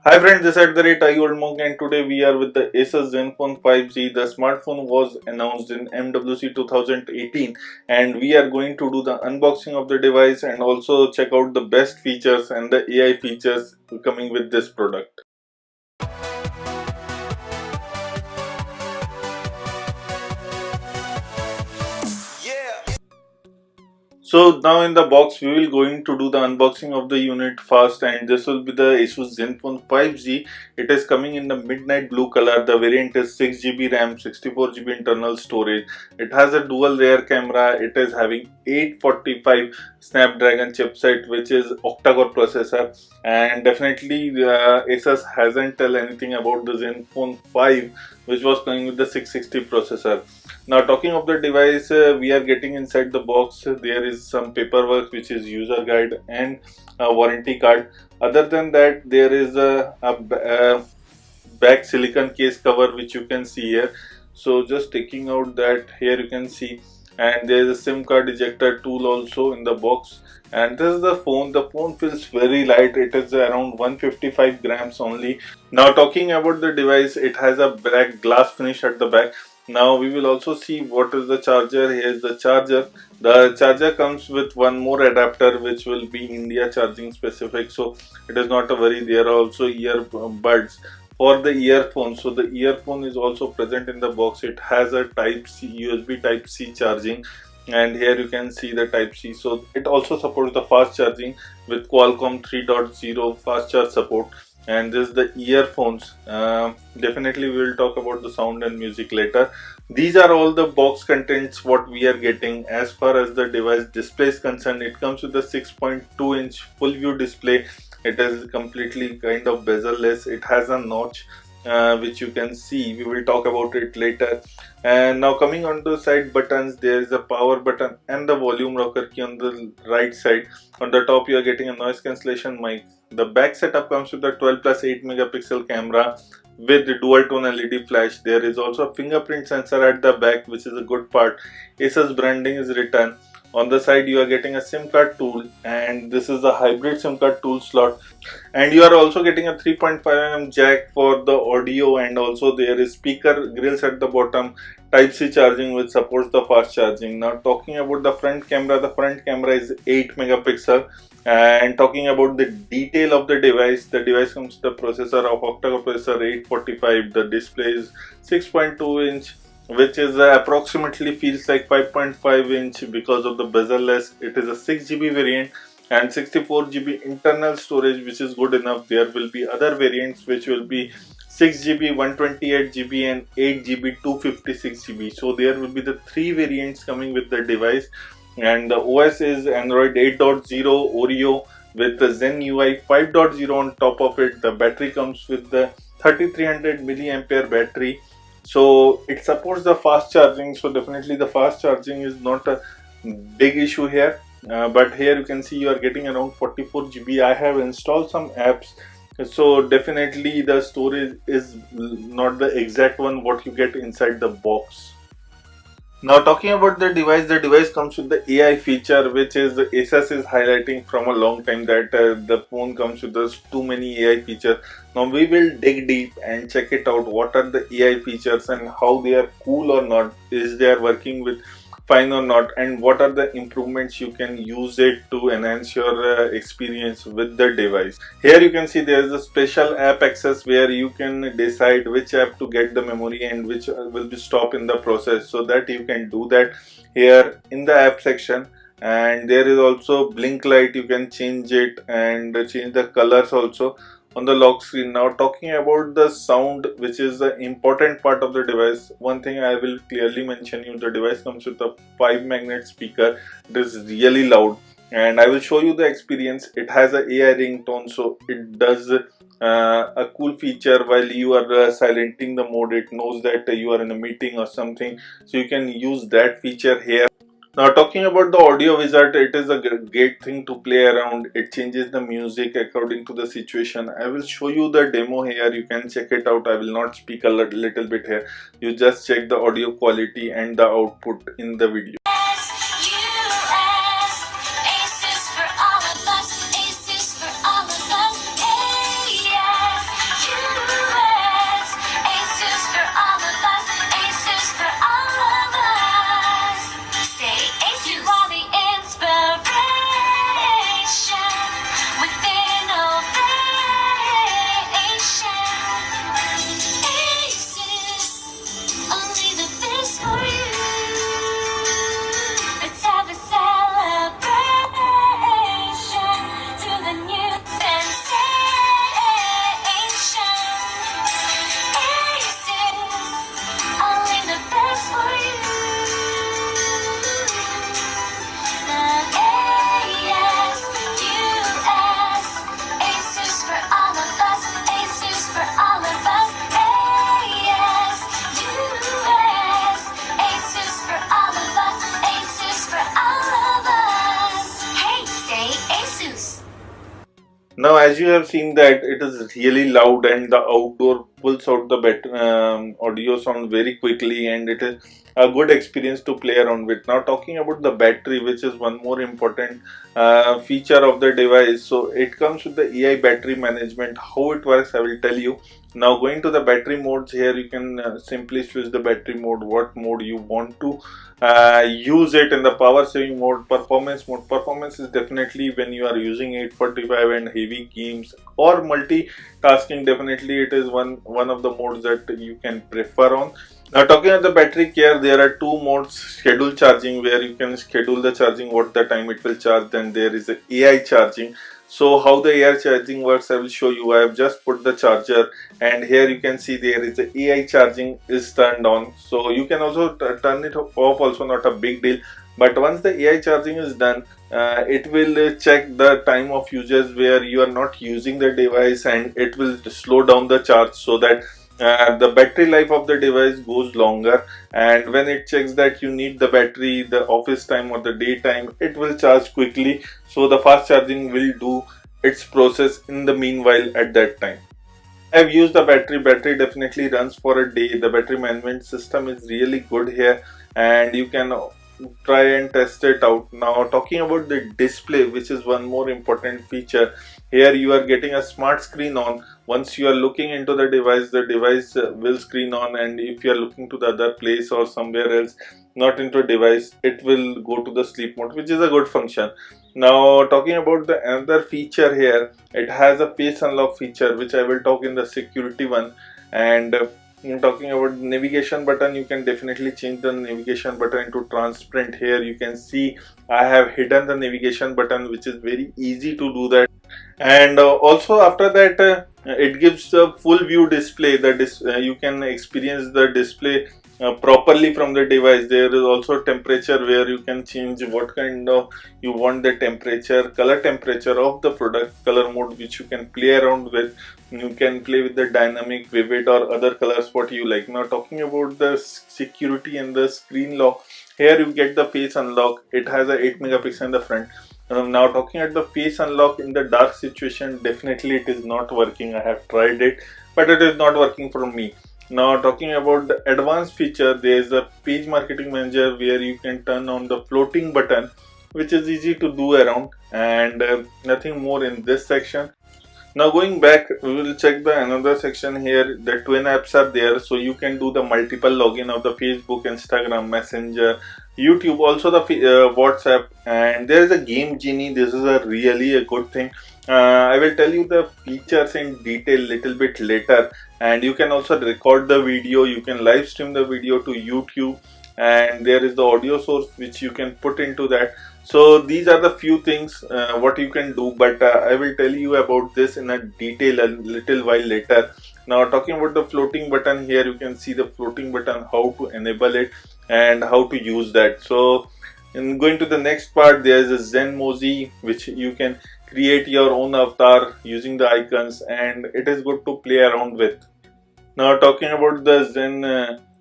Hi friends, this is the rate I old monk and today we are with the Asus Zenfone 5G. The smartphone was announced in MWC 2018 and we are going to do the unboxing of the device and also check out the best features and the AI features coming with this product. So now in the box we will going to do the unboxing of the unit first, and this will be the Asus Zenfone 5G. It is coming in the midnight blue color. The variant is 6GB RAM, 64GB internal storage. It has a dual rear camera. It is having 845 Snapdragon chipset, which is Octa Core processor, and definitely Asus hasn't tell anything about the Zenfone 5, which was coming with the 660 processor. Now talking of the device, we are getting inside the box. There is some paperwork which is user guide and a warranty card. Other than that, there is a back silicon case cover which you can see here. So just taking out that, here you can see, and there is a SIM card ejector tool also in the box. And this is the phone. The phone feels very light. It is around 155 grams only. Now talking about the device, it has a black glass finish at the back. Now we will also see what is the charger. Here is the charger. The charger comes with one more adapter which will be India charging specific, so it is not a worry. There are also earbuds for the earphone. So the earphone is also present in the box. It has a type C, USB type C charging, and here you can see the type C. So it also supports the fast charging with Qualcomm 3.0 fast charge support. And this is the earphones. Definitely we will talk about the sound and music later. These are all the box contents what we are getting. As far as the device display is concerned, it comes with a 6.2-inch full view display. It is completely kind of bezel-less. It has a notch which you can see. We will talk about it later. And now coming on to side buttons, there is a power button and the volume rocker key on the right side. On the top you are getting a noise cancellation mic. The back setup comes with a 12 plus 8 megapixel camera with the dual tone LED flash. There is also a fingerprint sensor at the back, which is a good part. Asus branding is written. On the side you are getting a SIM card tool, and this is a hybrid SIM card tool slot, and you are also getting a 3.5mm jack for the audio, and also there is speaker grills at the bottom, type C charging which supports the fast charging. Now talking about the front camera is 8 megapixel. And talking about the detail of the device comes with the processor of Octa Core processor 845. The display is 6.2-inch, which is approximately feels like 5.5-inch because of the bezel-less. It is a 6GB variant and 64GB internal storage, which is good enough. There will be other variants which will be 6GB, 128GB and 8GB, 256GB. So there will be the three variants coming with the device. And the OS is Android 8.0 Oreo with the Zen UI 5.0 on top of it. The battery comes with the 3300 milliampere battery. So it supports the fast charging. So definitely the fast charging is not a big issue here. But here you can see you are getting around 44GB. I have installed some apps. So definitely the storage is not the exact one what you get inside the box. Now talking about the device comes with the AI feature, which is Asus is highlighting from a long time that the phone comes with those too many AI features. Now we will dig deep and check it out. What are the AI features and how they are cool or not? Is they are working with fine or not? And what are the improvements you can use it to enhance your experience with the device? Here you can see there is a special app access where you can decide which app to get the memory and which will be stopped in the process, so that you can do that here in the app section. And there is also blink light, you can change it and change the colors also on the lock screen. Now talking about the sound, which is the important part of the device, one thing I will clearly mention you, the device comes with a 5-magnet speaker. It is really loud, and I will show you the experience. It has a AI ringtone, so it does a cool feature while you are silencing the mode. It knows that you are in a meeting or something, so you can use that feature here. Now talking about the audio wizard, it is a great thing to play around. It changes the music according to the situation. I will show you the demo here. You can check it out. I will not speak a little bit here. You just check the audio quality and the output in the video. Now, as you have seen that it is really loud, and the outdoor pulls out the audio sound very quickly, and it is a good experience to play around with. Now, talking about the battery, which is one more important feature of the device. So it comes with the AI battery management. How it works, I will tell you. Now, going to the battery modes, here you can simply choose the battery mode, what mode you want to use it. In the power saving mode, performance is definitely when you are using 845 and heavy games or multitasking, definitely it is one of the modes that you can prefer on. Now, talking about the battery care, there are two modes: schedule charging, where you can schedule the charging, what the time it will charge. Then there is a AI charging. So how the AI charging works, I will show you. I have just put the charger, and here you can see there is a AI charging is turned on. So you can also turn it off, also not a big deal. But once the AI charging is done, it will check the time of usage where you are not using the device, and it will slow down the charge so that the battery life of the device goes longer. And when it checks that you need the battery the office time or the daytime, it will charge quickly, so the fast charging will do its process in the meanwhile at that time. I've used the battery definitely runs for a day. The battery management system is really good here, and you can try and test it out. Now, talking about the display, which is one more important feature, here you are getting a smart screen on. Once you are looking into the device will screen on, and if you are looking to the other place or somewhere else, not into device, it will go to the sleep mode, which is a good function. Now, talking about the another feature here, it has a face unlock feature, which I will talk in the security one. And talking about the navigation button, you can definitely change the navigation button into transparent. Here you can see I have hidden the navigation button, which is very easy to do that. And also after that, it gives a full view display. You can experience the display properly from the device. There is also temperature, where you can change what kind of you want the temperature, color temperature of the product, color mode, which you can play around with. You can play with the dynamic, vivid, or other colors what you like. Now, talking about the security and the screen lock, here you get the face unlock. It has a 8 megapixel in the front. Now, talking at the face unlock in the dark situation, definitely it is not working. I have tried it, but it is not working for me. Now, talking about the advanced feature, there is a page marketing manager where you can turn on the floating button, which is easy to do around, and nothing more in this section. Now, going back, we will check the another section here. The twin apps are there, so you can do the multiple login of the Facebook, Instagram, Messenger, YouTube, also the WhatsApp, and there is a game genie. This is a really a good thing. I will tell you the features in detail little bit later, and you can also record the video. You can live stream the video to YouTube, and there is the audio source which you can put into that. So these are the few things what you can do, but I will tell you about this in a detail a little while later. Now, talking about the floating button, here you can see the floating button, how to enable it and how to use that. So in going to the next part, there is a Zen Moji, which you can create your own avatar using the icons, and it is good to play around with. Now, talking about the Zen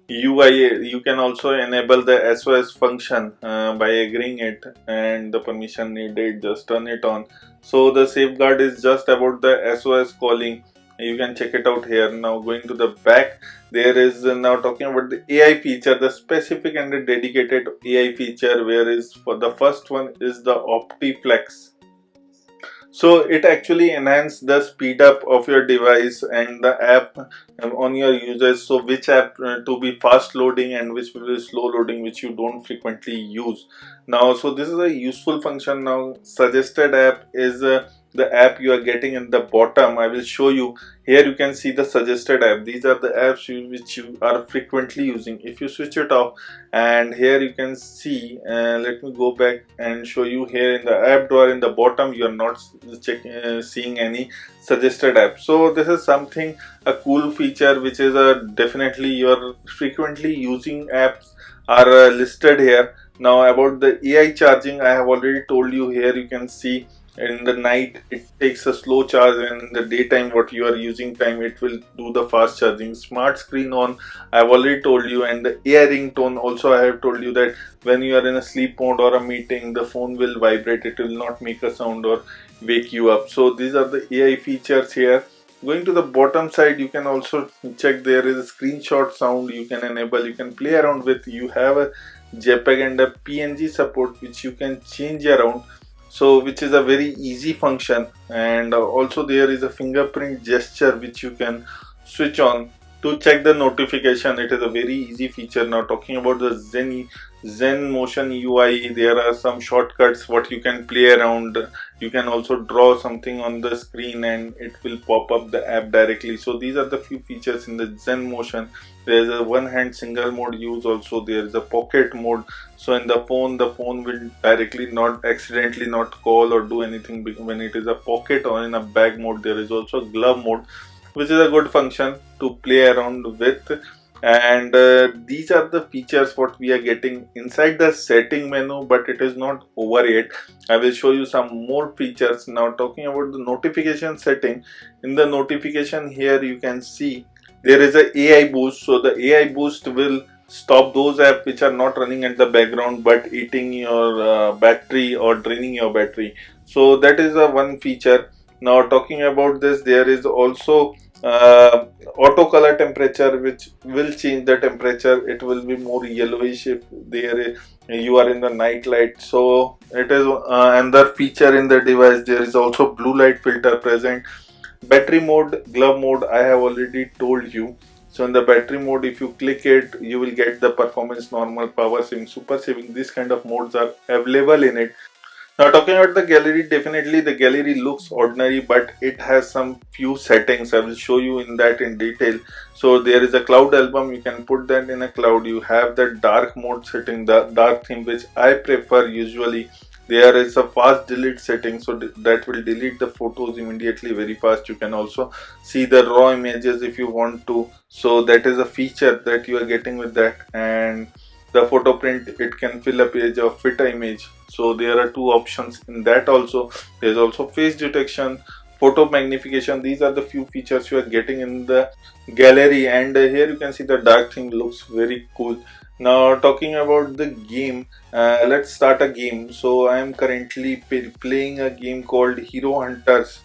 UI, you can also enable the SOS function by agreeing it, and the permission needed, just turn it on. So the safeguard is just about the SOS calling. You can check it out here. Now, going to the back, there is now talking about the AI feature, the specific and the dedicated AI feature, where is for the first one is the OptiFlex. So it actually enhances the speed up of your device and the app on your users. So which app to be fast loading and which will be slow loading, which you don't frequently use. Now, so this is a useful function. Now, suggested app is the app you are getting in the bottom. I will show you. Here you can see the suggested app. These are the apps which you are frequently using. If you switch it off, and here you can see, let me go back and show you. Here in the app drawer in the bottom, you are not seeing any suggested app. So this is something, a cool feature, which is definitely your frequently using apps are listed here. Now, about the AI charging, I have already told you. Here you can see in the night it takes a slow charge, and in the daytime what you are using time, it will do the fast charging. Smart screen on, I have already told you. And the AI ringtone also, I have told you that when you are in a sleep mode or a meeting, the phone will vibrate, it will not make a sound. Or wake you up. So these are the AI features here. Going to the bottom side, you can also check there is a screenshot sound you can enable, you can play around with. You have a JPEG and a PNG support which you can change around, so which is a very easy function. And also there is a fingerprint gesture which you can switch on to check the notification. It is a very easy feature. Now talking about the Zen Motion Ui, there are some shortcuts what you can play around. You can also draw something on the screen and it will pop up the app directly. So these are the few features in the Zen Motion. There is a one hand single mode use, also there is a pocket mode. So in the phone will directly not accidentally not call or do anything when it is a pocket, or in a bag mode. There is also glove mode, which is a good function to play around with. And these are the features what we are getting inside the setting menu, but it is not over yet. I will show you some more features. Now talking about the notification setting, in the notification here you can see there is a AI boost. So the AI boost will stop those apps which are not running at the background but eating your battery or draining your battery. So that is a one feature. Now talking about this, there is also auto color temperature, which will change the temperature. It will be more yellowish if there you are in the night light. So it is another feature in the device. There is also blue light filter present. Battery mode, glove mode, I have already told you. So in the battery mode, if you click it, you will get the performance, normal, power saving, super saving. These kind of modes are available in it. Now talking about the gallery, definitely the gallery looks ordinary, but it has some few settings. I will show you in that in detail. So there is a cloud album, you can put that in a cloud. You have the dark mode setting, the dark theme, which I prefer usually. There is a fast delete setting, so that will delete the photos immediately very fast. You can also see the raw images if you want to. So that is a feature that you are getting with that. And the photo print, it can fill a page or fit an image. So there are two options in that. Also there's also face detection, photo magnification. These are the few features you are getting in the gallery. And here you can see the dark theme looks very cool. Now talking about the game, let's start a game. So I am currently playing a game called Hero Hunters,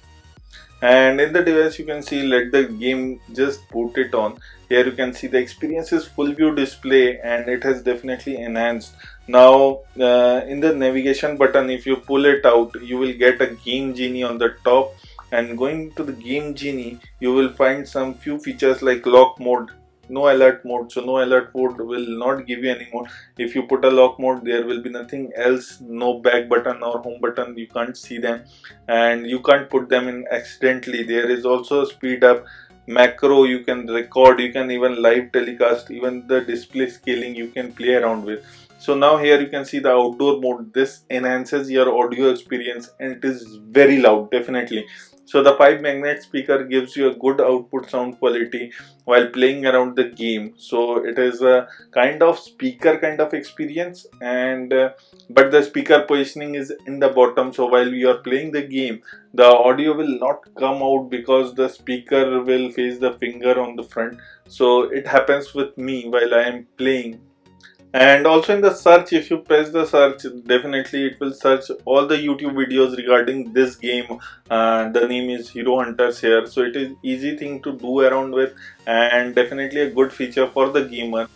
and in the device you can see, let the game just boot it on. Here you can see the experience is full view display and it has definitely enhanced. Now in the navigation button, if you pull it out, you will get a game genie on the top. And going to the game genie, you will find some few features like lock mode, no alert mode. So no alert mode will not give you any more. If you put a lock mode, there will be nothing else, no back button or home button, you can't see them and you can't put them in accidentally. There is also speed up, macro, you can record, you can even live telecast, even the display scaling you can play around with. So now here you can see the outdoor mode. This enhances your audio experience and it is very loud, definitely. So the 5 magnet speaker gives you a good output sound quality while playing around the game. So it is a kind of speaker kind of experience, and but the speaker positioning is in the bottom. So while you are playing the game, the audio will not come out because the speaker will face the finger on the front. So it happens with me while I am playing. And also in the search, if you press the search, definitely it will search all the YouTube videos regarding this game. The name is Hero Hunters here, so it is easy thing to do around with and definitely a good feature for the gamer.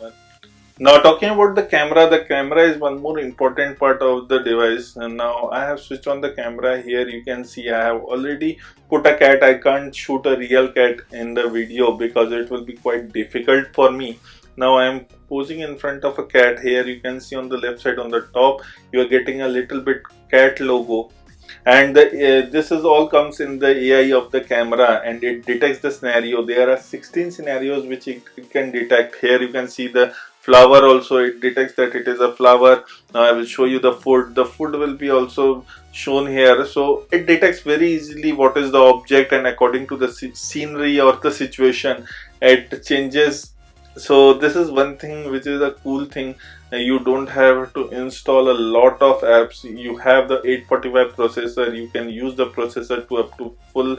Now talking about the camera is one more important part of the device. And now I have switched on the camera. Here you can see I have already put a cat. I can't shoot a real cat in the video because it will be quite difficult for me. Now I am posing in front of a cat. Here you can see on the left side on the top, you are getting a little bit cat logo. And this is all comes in the AI of the camera and it detects the scenario. There are 16 scenarios which it can detect. Here you can see the flower also, it detects that it is a flower. Now I will show you the food. The food will be also shown here. So it detects very easily what is the object, and according to the scenery or the situation, it changes. So this is one thing which is a cool thing. You don't have to install a lot of apps. You have the 845 processor. You can use the processor to up to full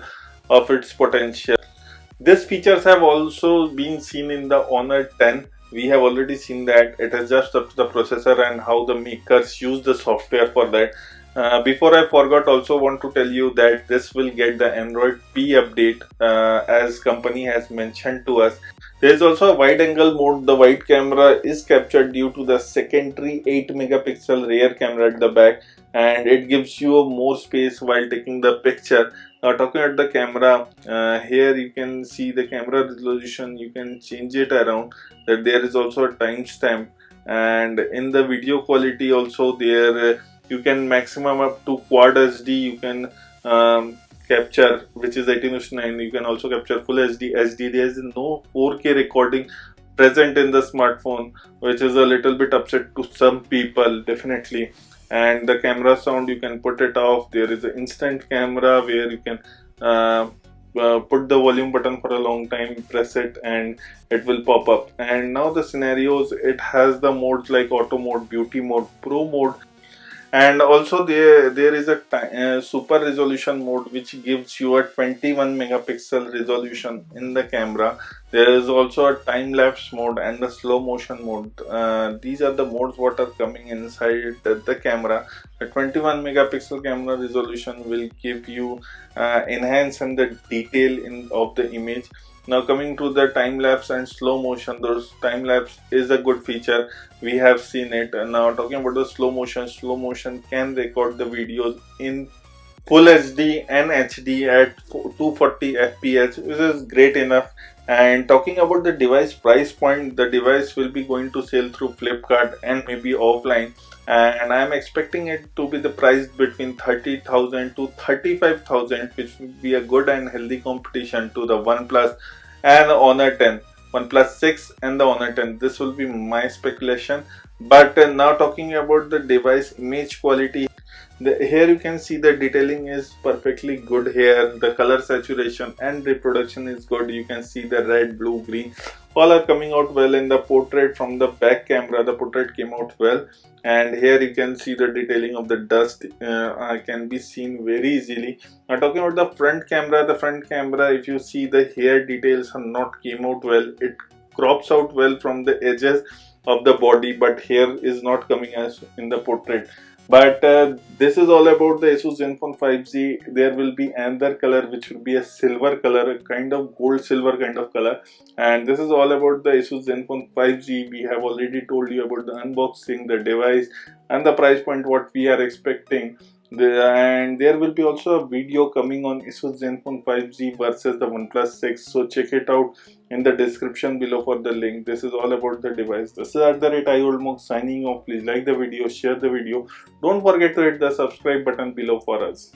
of its potential. These features have also been seen in the Honor 10. We have already seen that. It is just up to the processor and how the makers use the software for that. Before I forgot, also want to tell you that this will get the Android P update, as company has mentioned to us. There is also a wide angle mode. The wide camera is captured due to the secondary 8 megapixel rear camera at the back, and it gives you more space while taking the picture. Now talking about the camera, here you can see the camera resolution. You can change it around. That there is also a timestamp, and in the video quality also there. You can maximum up to quad HD. You can capture, which is 18:9. You can also capture full HD. There is no 4K recording present in the smartphone, which is a little bit upset to some people, definitely. And the camera sound, you can put it off. There is an instant camera where you can uh, put the volume button for a long time, press it, and it will pop up. And now the scenarios, it has the modes like auto mode, beauty mode, pro mode, and also there is a super resolution mode which gives you a 21 megapixel resolution in the camera. There is also a time-lapse mode and a slow motion mode. These are the modes what are coming inside the camera. The 21 megapixel camera resolution will give you enhance and the detail of the image. Now coming to the time lapse and slow motion, those time lapse is a good feature. We have seen it. And now talking about the slow motion can record the videos in full HD and HD at 240 fps, which is great enough. And talking about the device price point, the device will be going to sell through Flipkart and maybe offline, and I am expecting it to be the price between 30,000 to 35,000, which will be a good and healthy competition to the OnePlus and Honor 10, OnePlus 6 and the Honor 10. This will be my speculation. But now talking about the device image quality, here you can see the detailing is perfectly good. Here the color saturation and reproduction is good. You can see the red, blue, green all are coming out well. In the portrait from the back camera, the portrait came out well, and here you can see the detailing of the dust can be seen very easily. Now talking about the front camera, if you see the hair details are not came out well. It crops out well from the edges of the body, but hair is not coming as in the portrait. But this is all about the Asus Zenfone 5G. There will be another color which will be a silver color, a kind of gold silver kind of color. And this is all about the Asus Zenfone 5G. We have already told you about the unboxing, the device, and the price point what we are expecting. And there will be also a video coming on Asus Zenfone 5G versus the OnePlus 6. So check it out in the description below for the link. This is all about the device. This is at the rate ioldmog signing off. Please like the video, share the video. Don't forget to hit the subscribe button below for us.